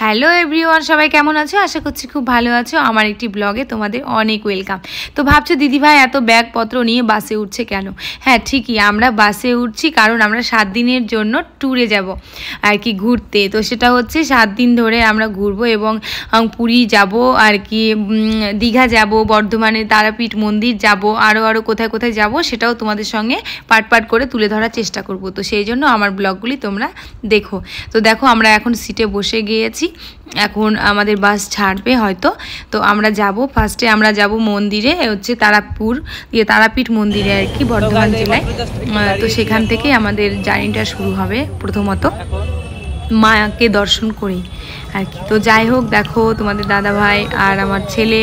Hello everyone, সবাই কেমন আছো? আশা করছি খুব ভালো আছো। আমার একটি ব্লগে তোমাদের অনেক ওয়েলকাম। তো ভাবছো দিদিভাই এত ব্যাগপত্র নিয়ে বাসে উঠছে কেন? হ্যাঁ ঠিকই, আমরা বাসে উঠছি কারণ আমরা 7 দিনের জন্য ট্যুরে যাব আর কি, ঘুরতে। তো সেটা হচ্ছে 7 দিন ধরে আমরা ঘুরবো এবং পুরী যাব আর কি, দীঘা যাব, বর্ধমানে তারাপীঠ মন্দির যাব, আরও কোথায় কোথায় যাব সেটাও তোমাদের সঙ্গে পাট করে তুলে ধরার চেষ্টা করব। তো সেই জন্য আমার ব্লগগুলি তোমরা দেখো। তো দেখো আমরা এখন সিটে বসে গিয়েছি, এখন আমাদের বাস ছাড়বে হয়তো। তো আমরা যাব, ফার্স্টে আমরা যাব মন্দিরে, হচ্ছে তারাপীঠ মন্দিরে আর কি, বর্ধমান জেলায়। তো সেখান থেকে আমাদের জার্নিটা শুরু হবে প্রথমত মাকে দর্শন করে আর কি। তো যাই হোক, দেখো তোমাদের দাদা ভাই আর আমার ছেলে,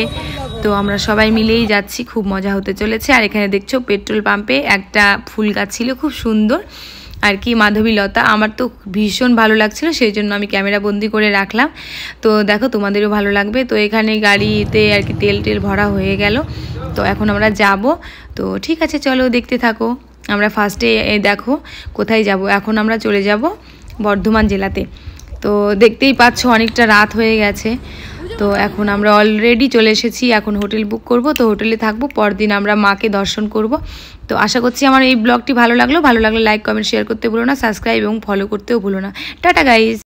তো আমরা সবাই মিলেই যাচ্ছি, খুব মজা হতে চলেছে। আর এখানে দেখছো পেট্রোল পাম্পে একটা ফুল গাছ ছিল খুব সুন্দর আর কি, মাধবীলতা। আমার তো ভীষণ ভালো লাগছিল, সেই জন্য আমি ক্যামেরা বন্দি করে রাখলাম। তো দেখো তোমাদেরও ভালো লাগবে। তো এখানে গাড়িতে আর কি তেল ভরা হয়ে গেল। তো এখন আমরা যাব। তো ঠিক আছে, চলো দেখতে থাকো। আমরা ফার্স্টে দেখো কোথায় যাব। এখন আমরা চলে যাব বর্ধমান জেলাতে। তো দেখতেই পাচ্ছ অনেকটা রাত হয়ে গেছে। তো এখন আমরা অলরেডি চলে এসেছি, এখন হোটেল বুক করব। তো হোটেলে থাকবো, পরদিন আমরা মাকে দর্শন করব। তো আশা করছি আমার এই ব্লগটি ভালো লাগলে লাইক কমেন্ট শেয়ার করতে ভুলো না, সাবস্ক্রাইব এবং ফলো করতেও ভুলো না। Tata guys.